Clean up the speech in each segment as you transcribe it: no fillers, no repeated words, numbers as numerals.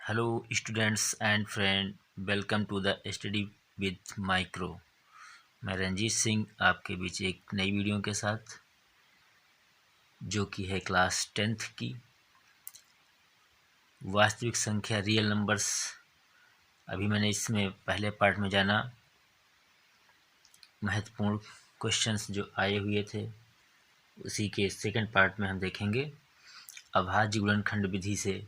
Hello students and friend, welcome to the study with micro. मैं रंजीत सिंह आपके बीच एक नई वीडियो के साथ, जो कि है क्लास 10th की वास्तविक संख्या रियल नंबर्स। अभी मैंने इसमें पहले पार्ट में जाना महत्वपूर्ण क्वेश्चंस जो आए हुए थे, उसी के सेकंड पार्ट में हम देखेंगे अभाज्य गुणनखंड विधि से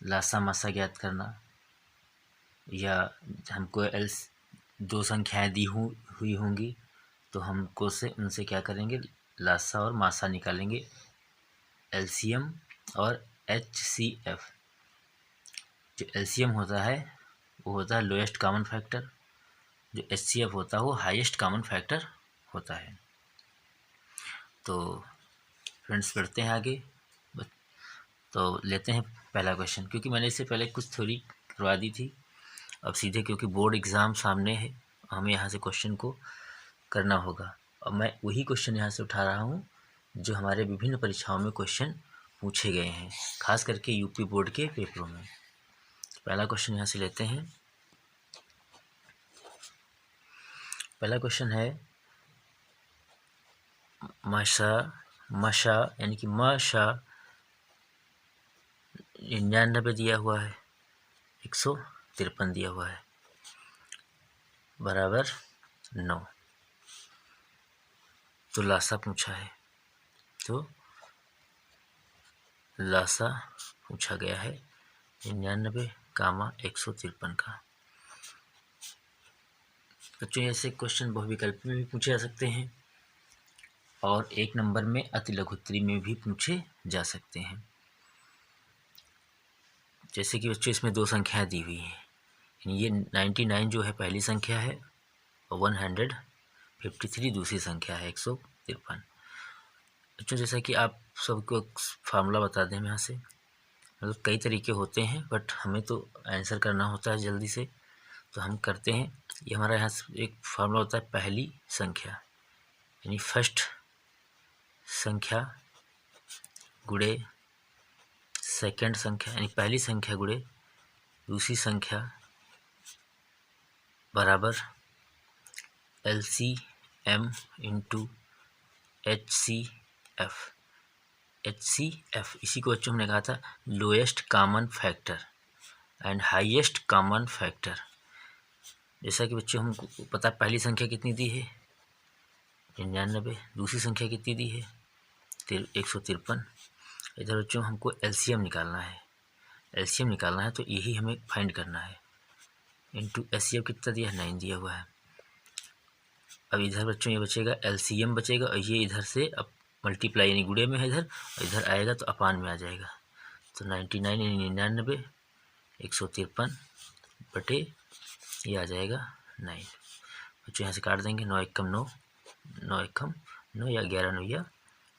लासा मासा ज्ञात करना, या हमको दो संख्याएं दी हुई होंगी तो हमको उनसे क्या करेंगे, लासा और मासा निकालेंगे, एलसीएम और एचसीएफ। जो एलसीएम होता है वो होता है लोएस्ट कॉमन फैक्टर, जो एचसीएफ होता है वो हाईएस्ट कॉमन फैक्टर होता है। तो फ्रेंड्स बढ़ते हैं आगे। तो लेते हैं पहला क्वेश्चन, क्योंकि मैंने इससे पहले कुछ थ्योरी करवा दी थी। अब सीधे क्योंकि बोर्ड एग्ज़ाम सामने है, हमें यहाँ से क्वेश्चन को करना होगा। और मैं वही क्वेश्चन यहाँ से उठा रहा हूँ जो हमारे विभिन्न परीक्षाओं में क्वेश्चन पूछे गए हैं, खास करके यूपी बोर्ड के पेपरों में। पहला क्वेश्चन यहाँ से लेते हैं। पहला क्वेश्चन है मशा यानी कि मशा 99 दिया हुआ है, 153 दिया हुआ है, बराबर 9। तो लासा पूछा है, तो लासा पूछा गया है 99, 153 का। बच्चों ऐसे क्वेश्चन बहुविकल्पी में भी पूछे जा सकते हैं और एक नंबर में अति लघुत्तरी में भी पूछे जा सकते हैं। जैसे कि बच्चों इसमें दो संख्याएं दी हुई हैं, ये 99 जो है पहली संख्या है और 153 दूसरी संख्या है, 153। बच्चों जैसा कि आप सबको फार्मूला बता दें यहाँ से, मतलब कई तरीके होते हैं बट हमें तो आंसर करना होता है जल्दी से, तो हम करते हैं। ये हमारा यहाँ से एक फार्मूला होता है, पहली संख्या यानी फर्स्ट संख्या गुणे सेकंड संख्या, यानी पहली संख्या गुणे दूसरी संख्या बराबर LCM इंटू HCF। इसी को बच्चों हमने कहा था lowest common factor and highest common factor. जैसा कि बच्चों हमको पता पहली संख्या कितनी दी है 99, दूसरी संख्या कितनी दी है 153। इधर बच्चों हमको एलसीएम निकालना है, तो यही हमें फाइंड करना है। इंटू एचसीएफ कितना दिया है, 9 दिया हुआ है। अब इधर बच्चों ये बचेगा एलसीएम बचेगा, और ये इधर से अब मल्टीप्लाई यानी गुणे में है इधर, और इधर आएगा तो अपान में आ जाएगा। तो 99 यानी 99, 153 बटे ये आ जाएगा 9। बच्चों यहाँ से काट देंगे, 9 एकम 9, 9 एकम 9 या 11 9 या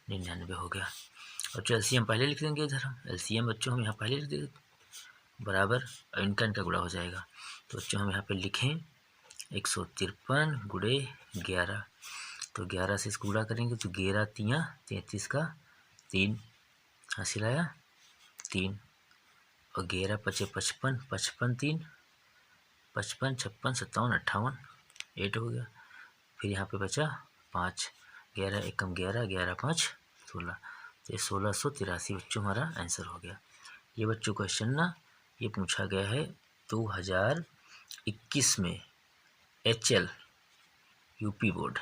99 हो गया। और जो एलसीएम पहले लिख देंगे इधर, हम एलसीएम बच्चों हम यहाँ पहले लिख देंगे बराबर, और इनका गुणा हो जाएगा। तो बच्चों हम यहाँ पे लिखें 153 गुणे 11, तो 11 से इसको गुणा करेंगे तो 11 तियाँ 33 का 3 हासिल आया 3, और 11 पचे 55, 55 3 55 56 57 58 8 हो गया। फिर यहाँ पे बचा 5, 11 एकम 11, 11 5 16, तो ये 1683 बच्चों हमारा आंसर हो गया। ये बच्चों क्वेश्चन ना ये पूछा गया है 2021 में HL UP board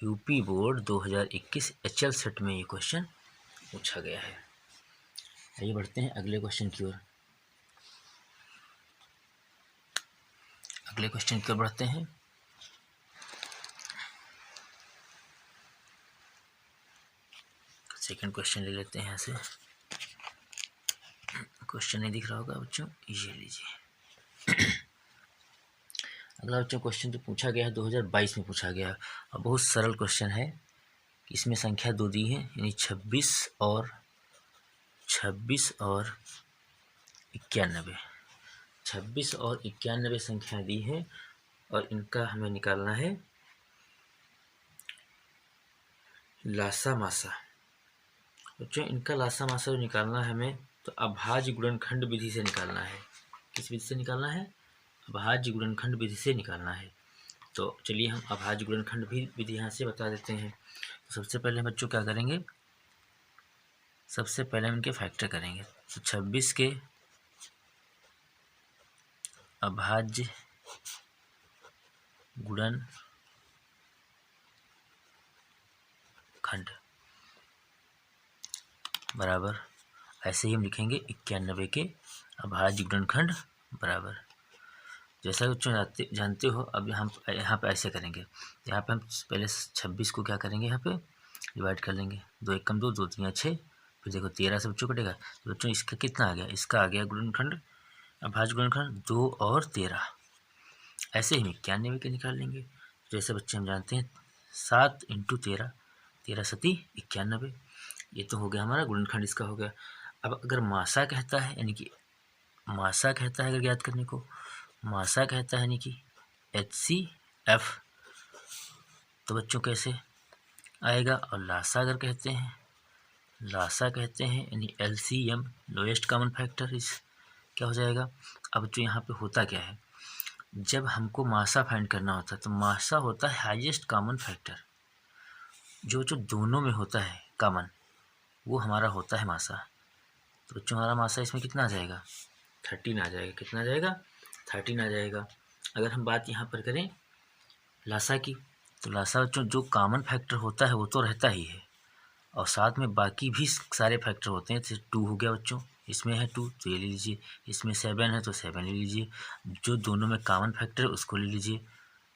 2021 HL set में ये क्वेश्चन पूछा गया है। आइए बढ़ते हैं अगले क्वेश्चन की ओर। बढ़ते हैं। सेकंड क्वेश्चन ले लेते हैं यहाँ से। क्वेश्चन नहीं दिख रहा होगा बच्चों, ये लीजिए। अगला बच्चों क्वेश्चन जो पूछा गया है 2022 में पूछा गया, और बहुत सरल क्वेश्चन है। इसमें संख्या दो दी है, यानी 26 और 91। 26 और 91 संख्या दी है, और इनका हमें निकालना है लासा मासा। बच्चों इनका लासा मासा जो निकालना है हमें, तो अभाज्य गुणनखंड विधि से निकालना है। किस विधि से निकालना है? अभाज्य गुणनखंड विधि से निकालना है। तो चलिए हम अभाज्य गुणनखंड भी विधि यहाँ से बता देते हैं। तो सबसे पहले बच्चों क्या करेंगे, सबसे पहले हम इनके फैक्टर करेंगे। तो 26 के अभाज्य गुणनखंड बराबर, ऐसे ही हम लिखेंगे 91 के अभाज्य गुणनखंड बराबर। जैसा कि बच्चों जानते हो, अब यहाँ पे ऐसे करेंगे। यहाँ पे हम पहले 26 को क्या करेंगे, यहाँ पे डिवाइड कर लेंगे। 2 एकम 2, 2 3 6, फिर देखो 13 से बच्चों कटेगा। तो बच्चों इसका कितना आ गया, इसका आ गया गुणनखंड, अभाज्य गुणनखंड 2 और 13। ऐसे ही 91 के निकाल लेंगे। जैसे बच्चे हम जानते हैं 7 × 13, 13 सती 91। ये तो हो गया हमारा गुणनखंड, इसका हो गया। अब अगर मासा कहता है, यानी कि मासा कहता है, अगर याद करने को मासा कहता है यानी कि HCF, तो बच्चों कैसे आएगा। और लासा अगर कहते हैं, लासा कहते हैं यानी LCM, लोएस्ट कॉमन फैक्टर, इस क्या हो जाएगा। अब जो यहाँ पे होता क्या है, जब हमको मासा फाइंड करना होता है तो मासा होता है हाईएस्ट कॉमन फैक्टर। जो दोनों में होता है कॉमन, वो हमारा होता है मासा। तो बच्चों हमारा मासा इसमें कितना आ जाएगा, 13 आ जाएगा। कितना आ जाएगा, 13 आ जाएगा। अगर हम बात यहाँ पर करें लासा की, तो लासा बच्चों जो कॉमन फैक्टर होता है वो तो रहता ही है, और साथ में बाकी भी सारे फैक्टर होते हैं। जैसे 2 हो गया बच्चों, इसमें है 2 तो ये ले लीजिए, इसमें 7 है तो 7 ले लीजिए। जो दोनों में कॉमन फैक्टर है उसको ले लीजिए।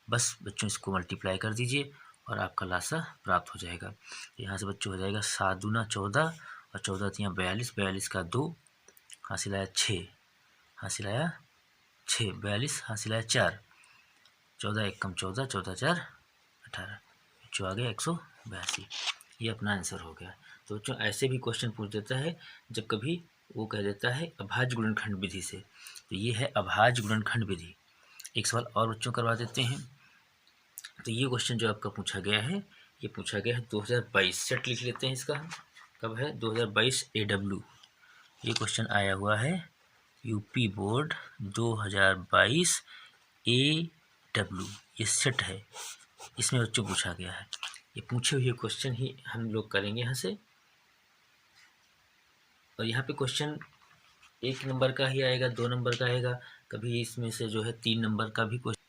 बस बच्चों इसको मल्टीप्लाई कर दीजिए और आपका लासा प्राप्त हो जाएगा। यहाँ से बच्चों हो जाएगा 7 दूना 14 और 14 3 42, 42 का 2 हासिल आया 6, हासिल आया 6, 42 हासिल आया 4, 14 एकम 14, 14 4 18, जो आ गया 182। ये अपना आंसर हो गया। तो बच्चों ऐसे भी क्वेश्चन पूछ देता है जब कभी वो कह देता है अभाज्य गुणनखंड विधि से। तो ये है अभाज्य गुणनखंड विधि। एक सवाल और बच्चों करवा देते हैं। तो ये क्वेश्चन जो आपका पूछा गया है, ये पूछा गया है 2022, सेट लिख लेते हैं इसका। कब है, 2022 AW। ये क्वेश्चन आया हुआ है यूपी बोर्ड 2022 AW, ये सेट है, इसमें बच्चों पूछा गया है। ये पूछे हुए क्वेश्चन ही हम लोग करेंगे यहाँ से। और यहाँ पे क्वेश्चन 1 नंबर का ही आएगा, 2 नंबर का आएगा, कभी इसमें से जो है 3 नंबर का भी क्वेश्चन।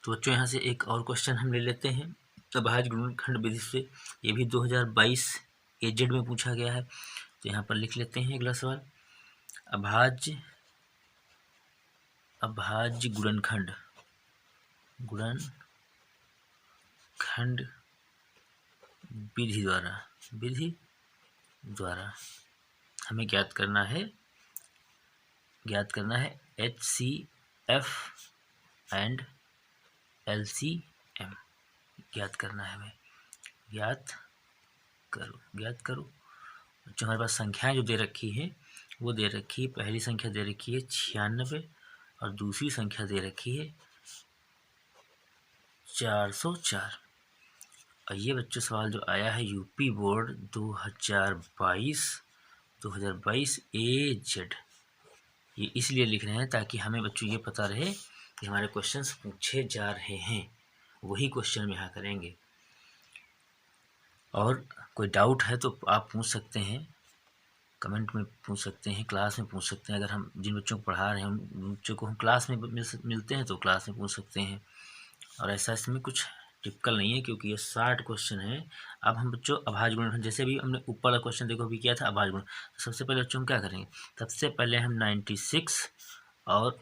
तो बच्चों यहाँ से एक और क्वेश्चन हम ले लेते हैं अभाज्य गुणनखंड विधि से। ये भी 2022 AZ में पूछा गया है। तो यहाँ पर लिख लेते हैं अगला सवाल, अभाज्य गुणनखंड विधि द्वारा हमें ज्ञात करना है HCF एंड LCM ज्ञात करना है हमें। ज्ञात करो। जो हमारे पास संख्याएं जो दे रखी है वो दे रखी है, पहली संख्या दे रखी है 96 और दूसरी संख्या दे रखी है 404। और ये बच्चों सवाल जो आया है यूपी बोर्ड 2022 AZ, ये इसलिए लिख रहे हैं ताकि हमें बच्चों ये पता रहे कि हमारे क्वेश्चंस पूछे जा रहे हैं, वही क्वेश्चन हम यहाँ करेंगे। और कोई डाउट है तो आप पूछ सकते हैं, कमेंट में पूछ सकते हैं, क्लास में पूछ सकते हैं। अगर हम जिन बच्चों को पढ़ा रहे हैं उन बच्चों को हम क्लास में मिलते हैं तो क्लास में पूछ सकते हैं। और ऐसा इसमें कुछ टिपिकल नहीं है क्योंकि ये 60 क्वेश्चन है। अब हम बच्चों अभाज्य गुणनखंड, जैसे भी हमने ऊपर वाला क्वेश्चन देखो अभी किया था अभाज्य गुणनखंड, तो सबसे पहले बच्चों हम क्या करेंगे, सबसे पहले हम 96 और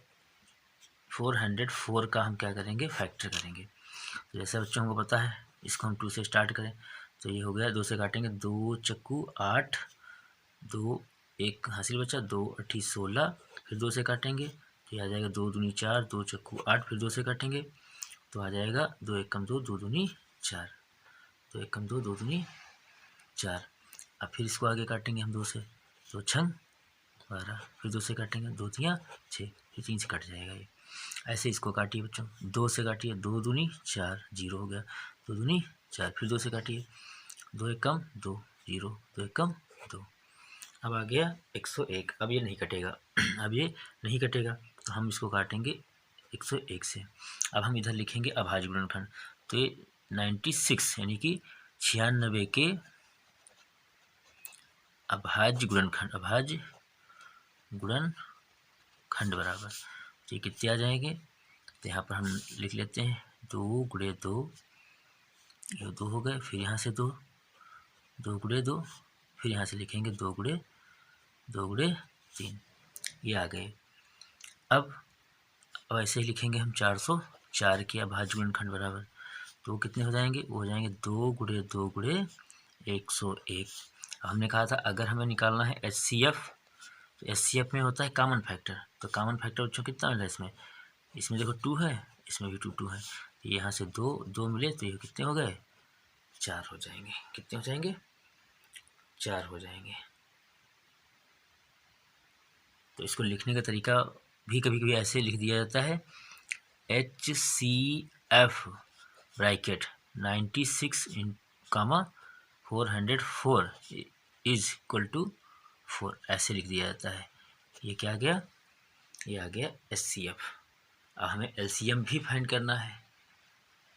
404 का हम क्या करेंगे, फैक्टर करेंगे। तो जैसे बच्चों हमको पता है, इसको हम 2 से स्टार्ट करें तो ये हो गया, 2 से काटेंगे 2 चक्कू 8, 2 1 हासिल बचा, 2 8 16, फिर 2 से काटेंगे तो ये आ जाएगा 2 दूनी 4, 2 चक्कू 8, फिर 2 से काटेंगे तो आ जाएगा 2 एकम 2, 2 दूनी 4, 2 एकम 2, 2 दूनी 4। अब फिर इसको आगे काटेंगे हम 2 से, 2 छंग 12, फिर 2 से काटेंगे 2 तियाँ 6, फिर 3 से कट जाएगा ये। ऐसे इसको काटिए बच्चों, 2 से काटिए, 2 दूनी 4, 0 हो गया, 2 दूनी 4, फिर 2 से काटिए, 2 एकम 2, 0, 2 एकम 2। अब आ गया 101। अब ये नहीं कटेगा अब ये नहीं कटेगा, तो हम इसको काटेंगे 101 से। अब हम इधर लिखेंगे अभाज्य गुणनखंड, तो ये 96 यानी कि 96 के अभाज्य गुणनखंड, अभाज्य गुणनखंड बराबर, तो ये कितने आ जाएंगे, तो यहाँ पर हम लिख लेते हैं 2 गुणे 2, ये 2 हो गए, फिर यहाँ से 2, 2 गुणे 2, फिर यहाँ से लिखेंगे 2 गुणे 3, ये आ गए। अब ऐसे ही लिखेंगे हम 404 के अभाज्य गुणनखंड बराबर, तो कितने हो जाएंगे, वो हो जाएंगे 2 गुणे 2 गुणे 101। हमने कहा था अगर हमें निकालना है HCF, तो HCF में होता है कॉमन फैक्टर, तो कॉमन फैक्टर बच्चों कितना मिला इसमें, इसमें देखो 2 है, इसमें भी 2 है, यहाँ से 2 मिले, तो ये कितने हो गए, 4 हो जाएंगे। कितने हो जाएंगे, 4 हो जाएंगे। तो इसको लिखने का तरीका भी कभी कभी ऐसे लिख दिया जाता है, HCF bracket 96 comma 404 is equal to 4, ऐसे लिख दिया जाता है। ये क्या आ गया, ये आ गया HCF। अब हमें LCM भी फाइंड करना है,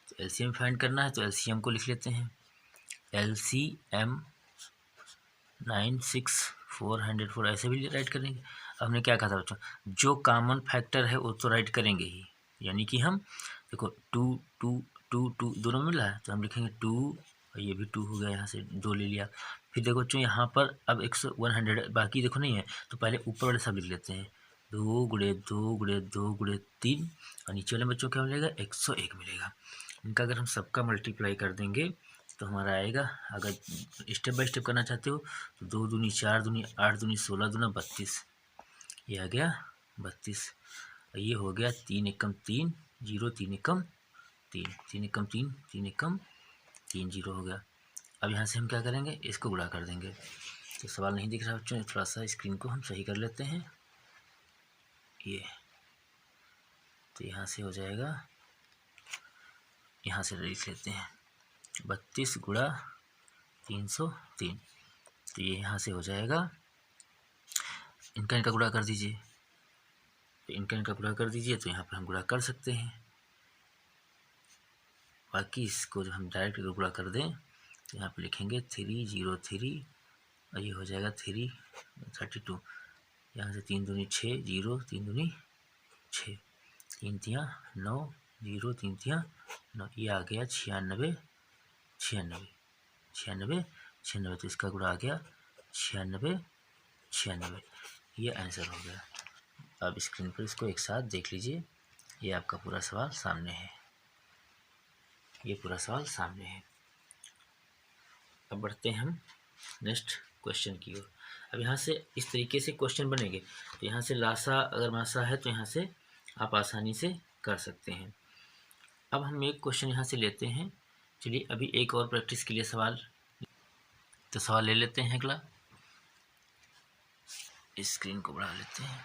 तो LCM फाइंड करना है, तो LCM को लिख लेते हैं, LCM 96,404 ऐसे भी राइट करेंगे। हमने क्या कहा था बच्चों, जो कॉमन फैक्टर है वो तो राइट करेंगे ही, यानी कि हम देखो 2 2 2 2 दोनों मिला है, तो हम लिखेंगे 2, और ये भी 2 हो गया, यहाँ से 2 ले लिया। फिर देखो बच्चों यहाँ पर अब 100 बाकी देखो नहीं है, तो पहले ऊपर वाले सब लिख लेते हैं, 2 गुणे 2 गुणे 2 गुणे 3, और नीचे वाले बच्चों क्या मिलेगा, 101 मिलेगा। इनका अगर हम सबका मल्टीप्लाई कर देंगे तो हमारा आएगा, अगर स्टेप बाय स्टेप करना चाहते हो तो 2 दूनी 4 दूनी 8 दूनी 16 दूना 32, ये आ गया 32। ये हो गया 3 एकम 3 0, 3 एकम 3, 3 एकम 3, 3 एकम 3 0 हो गया। अब यहाँ से हम क्या करेंगे, इसको गुणा कर देंगे। तो सवाल नहीं दिख रहा बच्चों, थोड़ा सा स्क्रीन को हम सही कर लेते हैं, ये तो यहाँ से हो जाएगा, यहाँ से लिख लेते हैं 32 गुणा 303, तो ये यहाँ से हो जाएगा, इनका गुणा कर दीजिए, तो इनका गुणा कर दीजिए, तो यहाँ पर हम गुणा कर सकते हैं। बाकी इसको जो हम डायरेक्ट गुणा कर दें, तो यहाँ पर लिखेंगे 303, और ये हो जाएगा 332, यहाँ से 3 दूनी 6 0, 3 दूनी 6, 3 तियाँ 9 0, 3 तियाँ 9, ये आ गया 96 96 96 96, तो इसका गुणा आ गया 96 96, ये आंसर हो गया। अब स्क्रीन पर इसको एक साथ देख लीजिए, ये आपका पूरा सवाल सामने है, ये पूरा सवाल सामने है। अब बढ़ते हैं हम नेक्स्ट क्वेश्चन की ओर। अब यहाँ से इस तरीके से क्वेश्चन बनेंगे, तो यहाँ से लासा अगर मासा है तो यहाँ से आप आसानी से कर सकते हैं। अब हम एक क्वेश्चन यहाँ से लेते हैं, चलिए अभी एक और प्रैक्टिस के लिए सवाल, तो सवाल ले लेते हैं अगला, स्क्रीन को बढ़ा लेते हैं।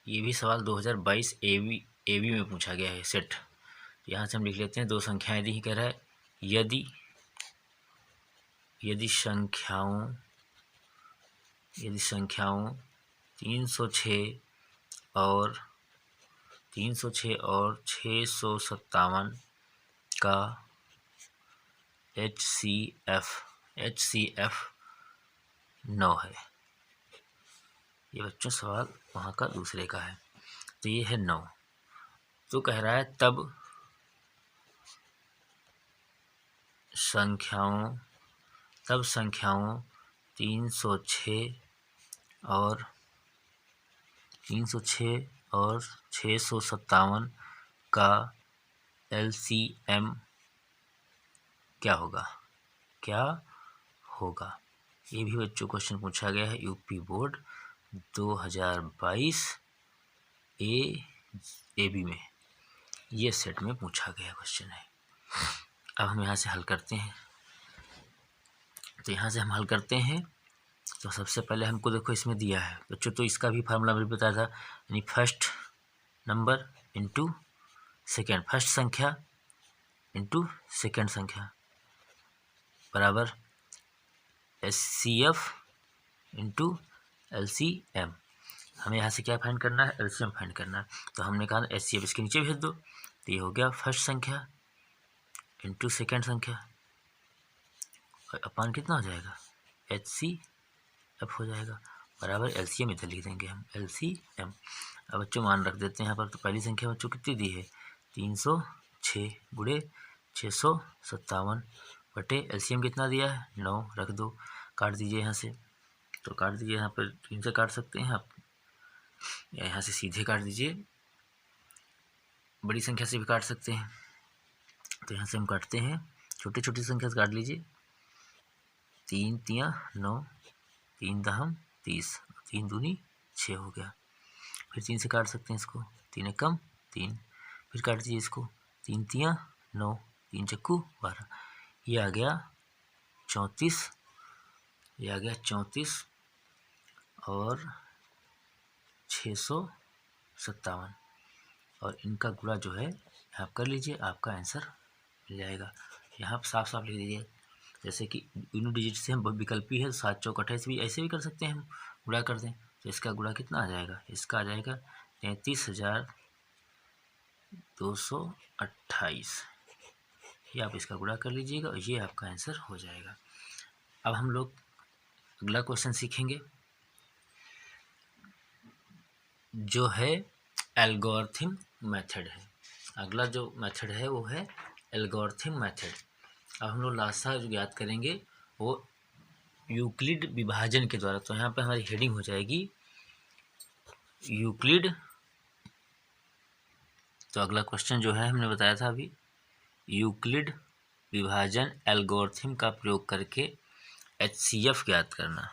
ये भी सवाल 2022 एवी में पूछा गया है सेट। यहाँ से हम लिख लेते हैं, दो संख्याएं दी, कह रहा है यदि संख्याओं 306 और 657 का HCF 9 है। ये बच्चों सवाल वहाँ का दूसरे का है, तो ये है 9। तो कह रहा है तब संख्याओं 306 और 657 का LCM क्या होगा। ये भी बच्चों क्वेश्चन पूछा गया है यूपी बोर्ड 2022 एबी में, ये सेट में पूछा गया क्वेश्चन है। अब हम यहाँ से हल करते हैं, तो यहाँ से हम हल करते हैं, तो सबसे पहले हमको देखो इसमें दिया है बच्चों, तो इसका भी फार्मूला भी बताया था, यानी first number into second, first संख्या इंटू सेकेंड संख्या बराबर HCF इंटू LCM। हमें यहाँ से क्या फाइंड करना है, LCM फाइंड करना है। तो हमने कहा HCF इसके नीचे भेज दो, तो ये हो गया फर्स्ट संख्या इंटू सेकेंड संख्या, और अपान कितना हो जाएगा, HCF हो जाएगा बराबर LCM इधर लिख देंगे हम, LCM। अब बच्चों मान रख देते हैं यहाँ पर। तो पहली संख्या बच्चों कितनी दी है, 306 गुणे 657 बटे LCM कितना दिया है, 9 रख दो। काट दीजिए यहाँ से, तो काट दीजिए, यहाँ पर 3 से काट सकते हैं आप, या यहाँ से सीधे काट दीजिए, बड़ी संख्या से भी काट सकते हैं। तो यहाँ से हम काटते हैं, छोटी छोटी संख्या से काट लीजिए। 3 तियाँ 9, 3 दहम 30, 3 दूनी 6 हो गया। फिर 3 से काट सकते हैं इसको, 3 एकम 3, फिर काट दीजिए इसको, 3 तियाँ 9, 3 चक्कू 12, ये आ गया 34, ये आ गया 34 और 657, और इनका गुणा जो है आप कर लीजिए, आपका आंसर मिल जाएगा। यहाँ साफ साफ लिख दीजिए, जैसे कि यूनिट डिजिट से हम विकल्पी है, 7 चौक 28 भी ऐसे भी कर सकते हैं, हम गुणा कर दें तो इसका गुणा कितना आ जाएगा, इसका आ जाएगा 33,228। ये आप इसका गुणा कर लीजिएगा और ये आपका आंसर हो जाएगा। अब हम लोग अगला क्वेश्चन सीखेंगे जो है एल्गोरिथम मेथड है। अगला जो मेथड है वो है एल्गोरिथम मेथड। अब हम लोग लासा जो ज्ञात करेंगे वो यूक्लिड विभाजन के द्वारा। तो यहाँ पे हमारी हेडिंग हो जाएगी यूक्लिड। तो अगला क्वेश्चन जो है हमने बताया था अभी, यूक्लिड विभाजन एल्गोरिथम का प्रयोग करके HCF ज्ञात करना।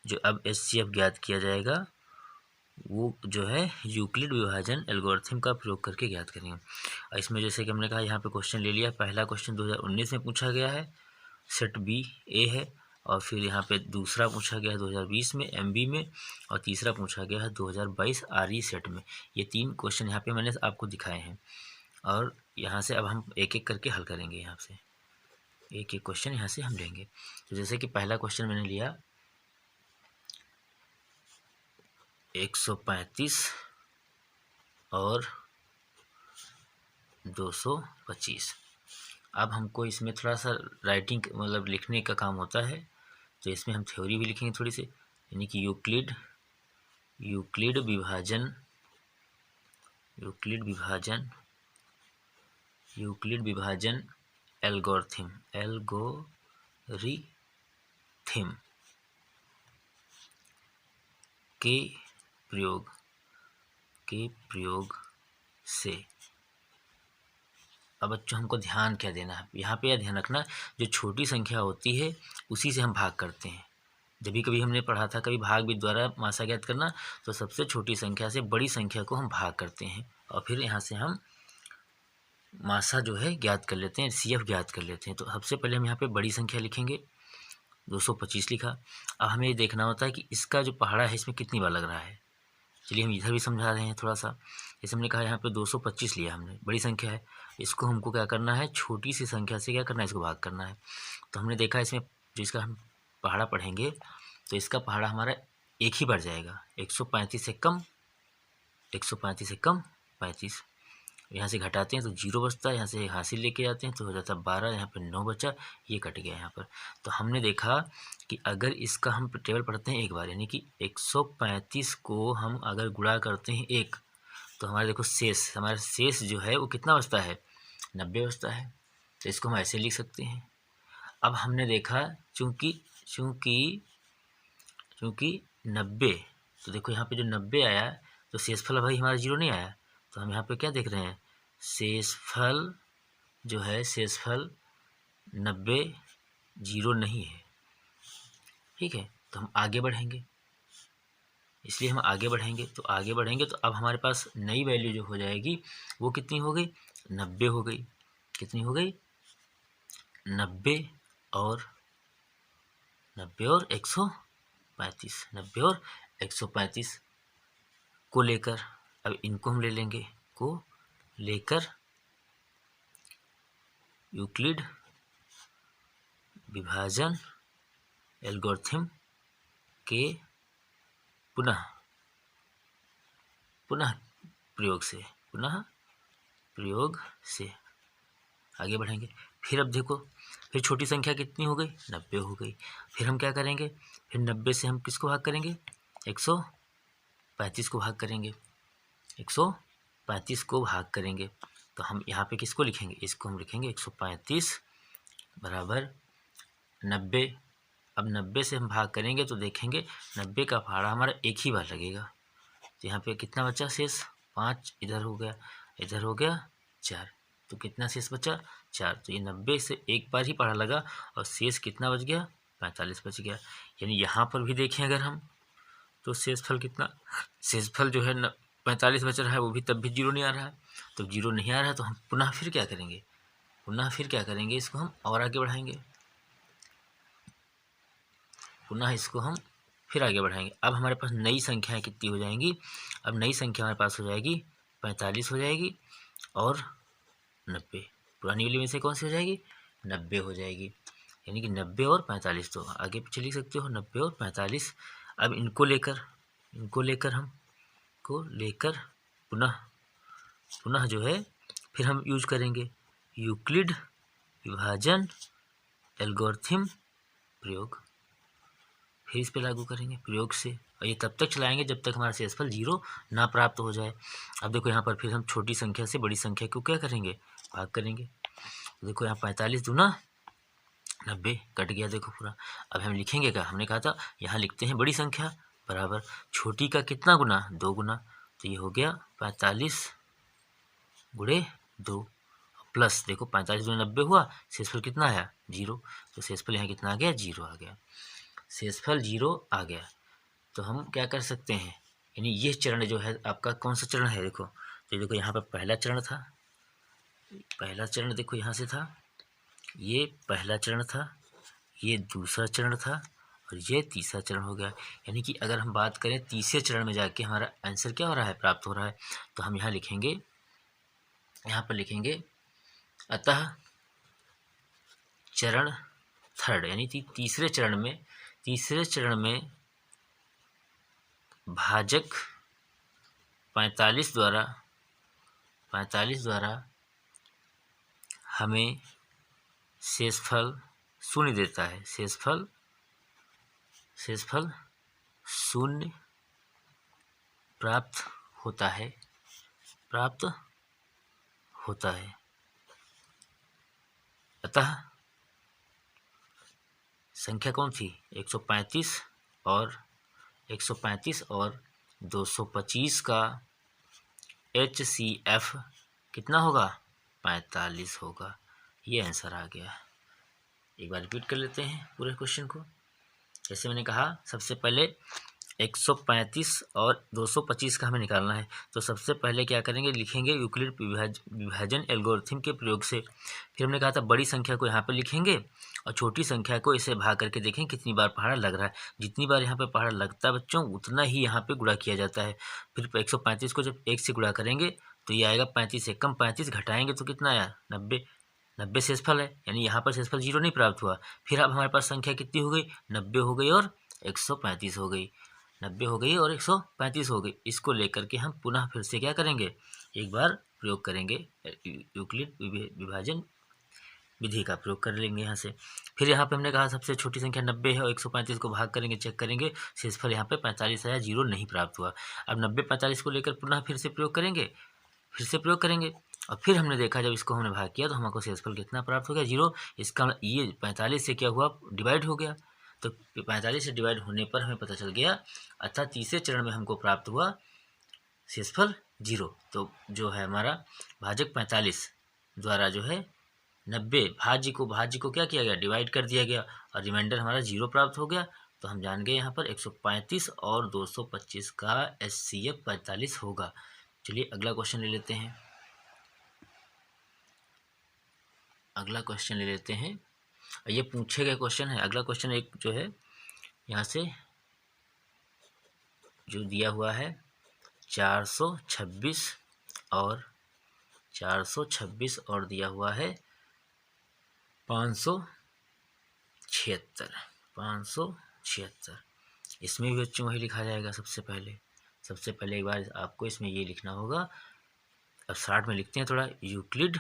जो अब HCF ज्ञात किया जाएगा वो जो है यूक्लिड विभाजन एल्गोरिथम का प्रयोग करके ज्ञात करेंगे। और इसमें जैसे कि हमने कहा यहाँ पे क्वेश्चन ले लिया, पहला क्वेश्चन 2019 में पूछा गया है, सेट B A है, और फिर यहाँ पे दूसरा पूछा गया है 2020 में MB में, और तीसरा पूछा गया है 2022 RE सेट में। ये 3 क्वेश्चन यहाँ पे मैंने आपको दिखाए हैं, और यहाँ से अब हम एक एक करके हल करेंगे। यहाँ से एक एक क्वेश्चन यहाँ से हम लेंगे। तो जैसे कि पहला क्वेश्चन मैंने लिया 135 और 225। अब हमको इसमें थोड़ा सा राइटिंग मतलब लिखने का काम होता है, तो इसमें हम थ्योरी भी लिखेंगे थोड़ी सी, यानी कि यूक्लिड विभाजन एल्गोरिथम के प्रयोग से। अब बच्चों हमको ध्यान क्या देना है यहाँ पे, यह ध्यान रखना जो छोटी संख्या होती है उसी से हम भाग करते हैं। जब भी कभी हमने पढ़ा था कभी भाग विधि द्वारा मासा ज्ञात करना, तो सबसे छोटी संख्या से बड़ी संख्या को हम भाग करते हैं और फिर यहाँ से हम मासा जो है ज्ञात कर लेते हैं, CF ज्ञात कर लेते हैं। तो सबसे पहले हम यहाँ पे बड़ी संख्या लिखेंगे, 225 लिखा। अब हमें ये देखना होता है कि इसका जो पहाड़ा है इसमें कितनी बार लग रहा है। चलिए हम इधर भी समझा रहे हैं थोड़ा सा। जैसे हमने कहा यहाँ पे 225 लिया हमने, बड़ी संख्या है, इसको हमको क्या करना है, छोटी सी संख्या से क्या करना है, इसको भाग करना है। तो हमने देखा इसमें जो इसका हम पहाड़ा पढ़ेंगे तो इसका पहाड़ा हमारा एक ही बढ़ जाएगा, 135 से कम 35, यहाँ से घटाते हैं तो 0 बचता है, यहाँ से हासिल लेके जाते हैं तो हो जाता है 12, यहाँ पे 9 बचा, ये कट गया यहाँ पर। तो हमने देखा कि अगर इसका हम टेबल पढ़ते हैं एक बार, यानी कि 135 को हम अगर गुणा करते हैं 1, तो हमारे देखो हमारा शेष जो है वो कितना बचता है, 90 बचता है। तो इसको हम ऐसे लिख सकते हैं। अब हमने देखा चूँकि 90, तो देखो यहाँ पे जो 90 आया तो शेषफल भाई हमारा 0 नहीं आया। तो हम यहाँ पे क्या देख रहे हैं, शेषफल जो है, शेषफल 90 0 नहीं है। ठीक है, तो हम आगे बढ़ेंगे, इसलिए हम आगे बढ़ेंगे। तो आगे बढ़ेंगे तो अब हमारे पास नई वैल्यू जो हो जाएगी वो कितनी हो गई, 90 हो गई। कितनी हो गई, 90 और 135, 90 और 135 को लेकर, अब इनको हम ले लेंगे, को लेकर यूक्लिड विभाजन एल्गोरिथम के पुनः प्रयोग से आगे बढ़ेंगे। फिर अब देखो, फिर छोटी संख्या कितनी हो गई, 90 हो गई। फिर हम क्या करेंगे, फिर 90 से हम किसको भाग करेंगे, 135 को भाग करेंगे, 135 को भाग करेंगे। तो हम यहाँ पे किसको लिखेंगे, इसको हम लिखेंगे 135 बराबर 90। अब 90 से हम भाग करेंगे तो देखेंगे 90 का फाड़ा हमारा एक ही बार लगेगा। तो यहाँ पे कितना बचा शेष, 5, इधर हो गया 4, तो कितना शेष बचा, 4। तो ये 90 से एक बार ही पहाड़ा लगा और शेष कितना बच गया, 45 बच गया। यानी यहाँ पर भी देखें अगर हम, तो शेषफल कितना, शेषफल जो है 45 बच रहा है, वो भी तब भी 0 नहीं आ रहा है। तो 0 नहीं आ रहा है तो हम पुनः फिर क्या करेंगे, इसको हम और आगे बढ़ाएंगे, पुनः इसको हम फिर आगे बढ़ाएंगे। अब हमारे पास नई संख्याएं कितनी हो जाएंगी, अब नई संख्या हमारे पास हो जाएगी 45 हो जाएगी और 90। पुरानी वाली में से कौन सी हो जाएगी, 90 हो जाएगी। यानी कि 90 और 45, तो आगे पीछे लिख सकते हो 90 और 45। अब इनको लेकर हम पुनः जो है फिर हम यूज करेंगे यूक्लिड विभाजन एल्गोरिथम प्रयोग, फिर इस पे लागू करेंगे प्रयोग से। और ये तब तक चलाएंगे जब तक हमारा शेषफल 0 ना प्राप्त हो जाए। अब देखो यहाँ पर फिर हम छोटी संख्या से बड़ी संख्या को क्या करेंगे, भाग करेंगे। देखो यहाँ 45 दूना 90 कट गया, देखो पूरा। अब हम लिखेंगे क्या, हमने कहा था यहाँ लिखते हैं बड़ी संख्या बराबर छोटी का कितना गुना, 2 गुना। तो ये हो गया 45 गुणे 2 प्लस, देखो 45 गुणे 90 हुआ, शेषफल कितना आया, 0। तो शेषफल यहाँ कितना आ गया, 0 आ गया, शेषफल 0 आ गया। तो हम क्या कर सकते हैं, यानी ये चरण जो है आपका कौन सा चरण है, देखो तो देखो यहाँ पर पहला चरण था, पहला चरण देखो यहाँ से था, ये पहला चरण था, ये दूसरा चरण था और ये तीसरा चरण हो गया। यानी कि अगर हम बात करें तीसरे चरण में जाके हमारा आंसर क्या हो रहा है, प्राप्त हो रहा है। तो हम यहाँ लिखेंगे, यहाँ पर लिखेंगे अतः चरण थर्ड, यानी तीसरे चरण में भाजक 45 द्वारा हमें शेषफल शून्य देता है, शेषफल शून्य प्राप्त होता है, अतः संख्या कौन थी, 135 और 225 का HCF कितना होगा, 45 होगा। ये आंसर आ गया। एक बार रिपीट कर लेते हैं पूरे क्वेश्चन को। जैसे मैंने कहा, सबसे पहले 135 और 225 का हमें निकालना है। तो सबसे पहले क्या करेंगे, लिखेंगे यूक्लिड विभाजन एल्गोरिथम के प्रयोग से। फिर हमने कहा था बड़ी संख्या को यहाँ पर लिखेंगे और छोटी संख्या को इसे भाग करके देखें कितनी बार पहाड़ा लग रहा है। जितनी बार यहाँ पे पहाड़ा लगता है बच्चों, उतना ही यहाँ पे गुणा किया जाता है। फिर 135 को जब 1 से गुणा करेंगे तो ये आएगा 35 से कम, 35 घटाएंगे तो कितना आया, 90 शेषफल है, यानी यहाँ पर शेषफल 0 नहीं प्राप्त हुआ। फिर अब हमारे पास संख्या कितनी हो गई, 90 हो गई और 135 हो गई, 90 हो गई और 135 हो गई। इसको लेकर के हम पुनः फिर से क्या करेंगे, एक बार प्रयोग करेंगे, यूक्लिड विभाजन विधि का प्रयोग कर लेंगे यहाँ से। फिर यहाँ पे हमने कहा सबसे छोटी संख्या 90 है और 135 को भाग करेंगे, चेक करेंगे, शेषफल यहाँ पे 45 आया, 0 नहीं प्राप्त हुआ। अब 90-45 को लेकर पुनः फिर से प्रयोग करेंगे, और फिर हमने देखा जब इसको हमने भाग किया तो हमको शेषफल कितना प्राप्त हो गया, 0। इसका ये 45 से क्या हुआ, डिवाइड हो गया। तो 45 से डिवाइड होने पर हमें पता चल गया, अर्थात तीसरे चरण में हमको प्राप्त हुआ शेषफल 0। तो जो है हमारा भाजक 45 द्वारा जो है 90 भाज्य को क्या किया गया, डिवाइड कर दिया गया और रिमाइंडर हमारा 0 प्राप्त हो गया। तो हम जान गए यहाँ पर 135 और 225 का HCF 45 होगा। चलिए अगला क्वेश्चन ले लेते हैं। ये पूछे गए क्वेश्चन है। अगला क्वेश्चन एक जो है यहाँ से जो दिया हुआ है 426 और दिया हुआ है 576। इसमें भी बच्चों वही लिखा जाएगा। सबसे पहले एक बार आपको इसमें ये लिखना होगा। अब शॉर्ट में लिखते हैं थोड़ा। यूक्लिड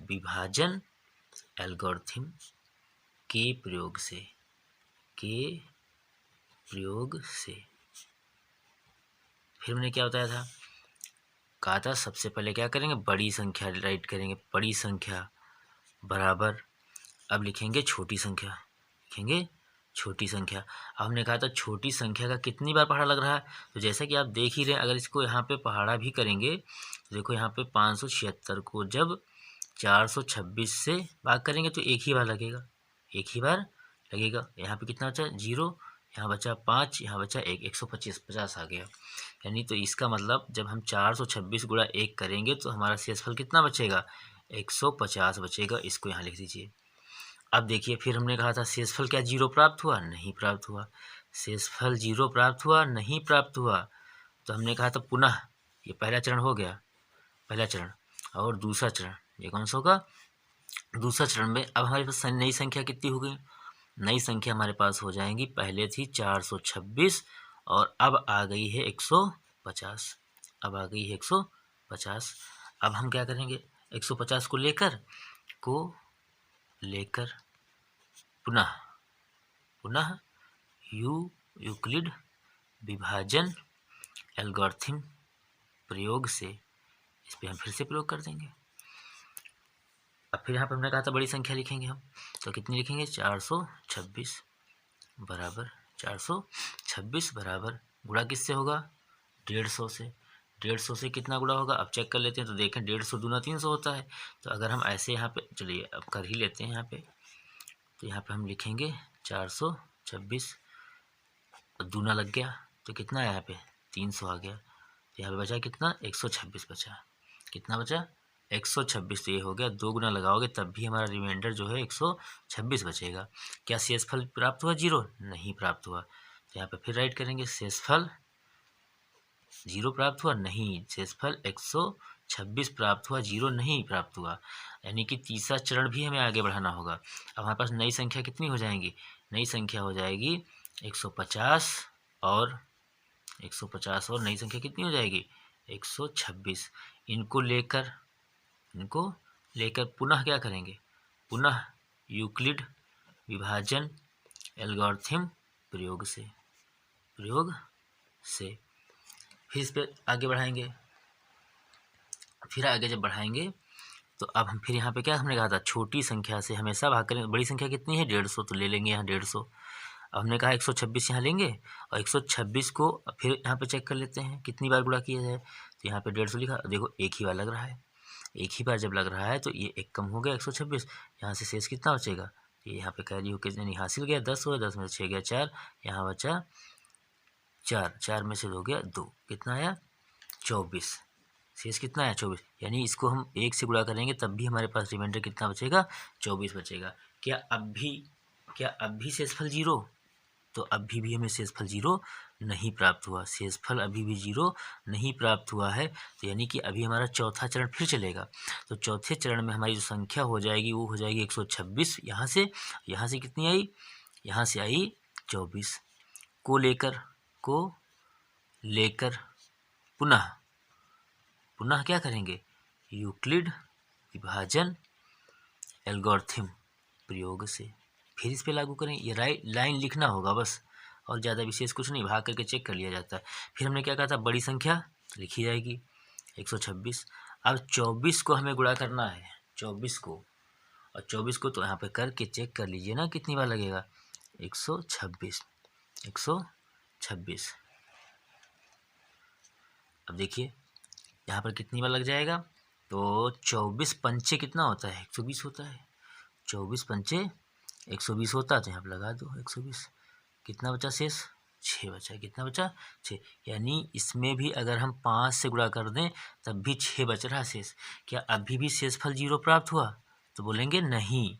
विभाजन एल्गोरिथम के प्रयोग से फिर मैंने क्या बताया था, कहा था सबसे पहले क्या करेंगे, बड़ी संख्या राइट करेंगे। बड़ी संख्या बराबर, अब लिखेंगे छोटी संख्या, अब हमने कहा था छोटी संख्या का कितनी बार पहाड़ा लग रहा है। तो जैसा कि आप देख ही रहे हैं, अगर इसको यहाँ पे पहाड़ा भी करेंगे तो देखो यहाँ पे 576 को जब 426 से भाग करेंगे तो एक ही बार लगेगा, यहाँ पे कितना बचा 0, यहाँ बचा 5, यहाँ बचा 1, 150 आ गया। यानी तो इसका मतलब जब हम 426 गुणा 1 करेंगे तो हमारा शेषफल कितना बचेगा, 150 बचेगा। इसको यहाँ लिख दीजिए। अब देखिए फिर हमने कहा था शेषफल क्या 0 प्राप्त हुआ, नहीं प्राप्त हुआ। शेषफल 0 प्राप्त हुआ, नहीं प्राप्त हुआ। तो हमने कहा था पुनः, ये पहला चरण हो गया, पहला चरण। और दूसरा चरण ये कौन सा होगा, दूसरा चरण में अब हमारे पास नई संख्या कितनी हो गई, नई संख्या हमारे पास हो जाएंगी। पहले थी 426 और अब आ गई है 150, अब आ गई है 150। अब हम क्या करेंगे, 150 को लेकर पुनः यूक्लिड विभाजन एल्गोरिथम प्रयोग से इस पर हम फिर से प्रयोग कर देंगे। अब फिर यहाँ पर हमने कहा था बड़ी संख्या लिखेंगे हम, तो कितनी लिखेंगे, 426 बराबर गुणा किससे होगा, 150 से। 150 से कितना गुणा होगा, अब चेक कर लेते हैं। तो देखें 150 दूना 300 होता है। तो अगर हम ऐसे यहाँ पे, चलिए अब कर ही लेते हैं यहाँ पे। तो यहाँ पे हम लिखेंगे 426 दूना लग गया तो कितना है, यहाँ पे 300 आ गया। तो यहाँ पे बचा कितना, 126 बचा। कितना बचा, 126। तो ये हो गया, 2 गुना लगाओगे तब भी हमारा रिमाइंडर जो है 126 बचेगा। क्या शेषफल प्राप्त हुआ 0, नहीं प्राप्त हुआ। तो यहाँ पे फिर राइट करेंगे, शेषफल 0 प्राप्त हुआ, नहीं। शेषफल 126 प्राप्त हुआ, 0 नहीं प्राप्त हुआ। यानी कि तीसरा चरण भी हमें आगे बढ़ाना होगा। अब हमारे पास नई संख्या कितनी हो जाएंगी, नई संख्या हो जाएगी 150 और 150 और नई संख्या कितनी हो जाएगी 126। इनको लेकर पुनः क्या करेंगे, पुनः यूक्लिड विभाजन एल्गोरिथम प्रयोग से फिर इस पर आगे बढ़ाएंगे। फिर आगे जब बढ़ाएंगे तो अब हम फिर यहाँ पे क्या हमने कहा था, छोटी संख्या से हमेशा भाग करें। बड़ी संख्या कितनी है 150, तो ले लेंगे यहाँ 150। अब हमने कहा 126 यहाँ लेंगे और 126 को फिर यहाँ पे चेक कर लेते हैं कितनी बार गुणा किया जाए। तो यहाँ पे 150 लिखा, देखो एक ही बार लग रहा है। एक ही बार जब लग रहा है तो ये एक कम हो गया 126। यहाँ से शेष कितना बचेगा, ये यहाँ पे कैरी होकर यानी हासिल गया 10 हुआ, 10 में से 6 गया 4, यहाँ बचा 4 में से 2 गया 2, कितना आया 24। शेष कितना है 24। यानी इसको हम 1 से गुणा करेंगे तब भी हमारे पास रिमाइंडर कितना बचेगा, 24 बचेगा। क्या अब भी शेषफल 0, तो अभी भी हमें शेषफल 0 नहीं प्राप्त हुआ। शेषफल अभी भी 0 नहीं प्राप्त हुआ है। तो यानी कि अभी हमारा चौथा चरण फिर चलेगा। तो चौथे चरण में हमारी जो संख्या हो जाएगी वो हो जाएगी 126। यहाँ से कितनी आई, यहाँ से आई 24। को लेकर पुनः क्या करेंगे, यूक्लिड विभाजन एल्गोरिथम प्रयोग से फिर इस पे लागू करें। ये लाइन लिखना होगा बस, और ज़्यादा विशेष कुछ नहीं, भाग करके चेक कर लिया जाता है। फिर हमने क्या कहा था, बड़ी संख्या लिखी जाएगी 126। अब 24 को हमें गुणा करना है, 24 को, और 24 को तो यहाँ पे करके चेक कर लीजिए ना कितनी बार लगेगा, 126। अब देखिए यहाँ पर कितनी बार लग जाएगा, तो 24 पंचे कितना होता है, 120 होता है। 24 पंचे 120 होता है, तो यहाँ पर लगा दो 120। कितना बचा शेष, 6 बचा। कितना बचा 6। यानी इसमें भी अगर हम 5 से गुणा कर दें तब भी 6 बच रहा शेष। क्या अभी भी शेषफल 0 प्राप्त हुआ, तो बोलेंगे नहीं,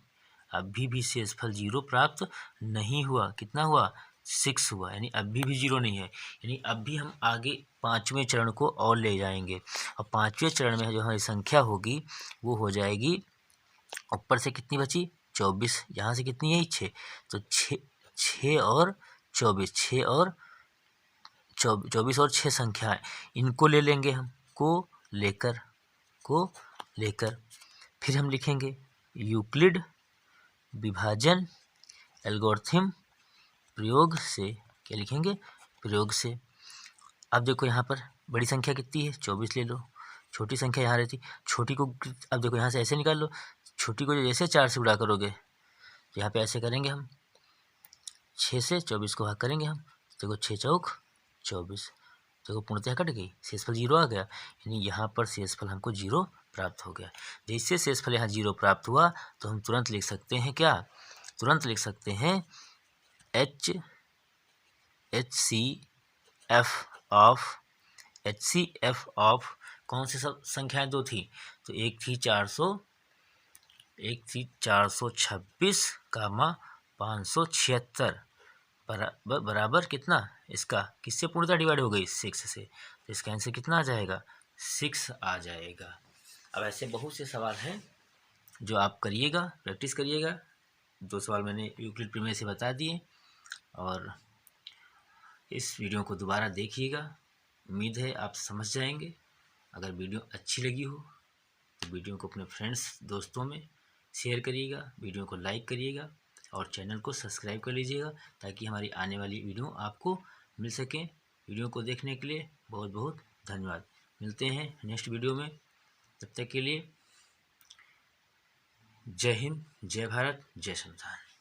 अभी भी शेषफल 0 प्राप्त नहीं हुआ। कितना हुआ 6 हुआ, यानी अभी भी 0 नहीं है। यानी अब भी हम आगे 5वें चरण को और ले जाएंगे, और 5वें चरण में जो हमारी संख्या होगी वो हो जाएगी, ऊपर से कितनी बची 24, यहाँ से कितनी है 6, तो 6 और 24, 6 और 24 और 6 संख्याएं, इनको ले लेंगे हम, को लेकर फिर हम लिखेंगे यूक्लिड विभाजन एल्गोरिथम प्रयोग से, क्या लिखेंगे, प्रयोग से। अब देखो यहाँ पर बड़ी संख्या कितनी है 24 ले लो, छोटी संख्या यहाँ रहती, छोटी को अब देखो यहाँ से ऐसे निकाल लो, छोटी को जैसे 4 से गुणा करोगे, यहाँ पे ऐसे करेंगे हम, 6 से 24 को भाग करेंगे हम, देखो 6 चौक 24, देखो पूर्णतः कट गई, शेषफल 0 आ गया, यानी यहाँ पर शेषफल हमको 0 प्राप्त हो गया। जैसे शेषफल यहाँ 0 प्राप्त हुआ तो हम तुरंत लिख सकते हैं क्या, तुरंत लिख सकते हैं HCF ऑफ कौन सी सब संख्याएं दो थी, तो एक थी 426 कामा 576 बराबर कितना, इसका किससे पूर्णतः डिवाइड हो गई 6 से, तो इसका आंसर कितना आ जाएगा 6 आ जाएगा। अब ऐसे बहुत से सवाल हैं जो आप करिएगा, प्रैक्टिस करिएगा। 2 सवाल मैंने यूक्लिड प्रमेय से बता दिए, और इस वीडियो को दोबारा देखिएगा, उम्मीद है आप समझ जाएंगे। अगर वीडियो अच्छी लगी हो तो वीडियो को अपने फ्रेंड्स दोस्तों में शेयर करिएगा, वीडियो को लाइक करिएगा और चैनल को सब्सक्राइब कर लीजिएगा ताकि हमारी आने वाली वीडियो आपको मिल सके। वीडियो को देखने के लिए बहुत बहुत धन्यवाद। मिलते हैं नेक्स्ट वीडियो में, तब तक के लिए जय हिंद, जय भारत, जय संविधान।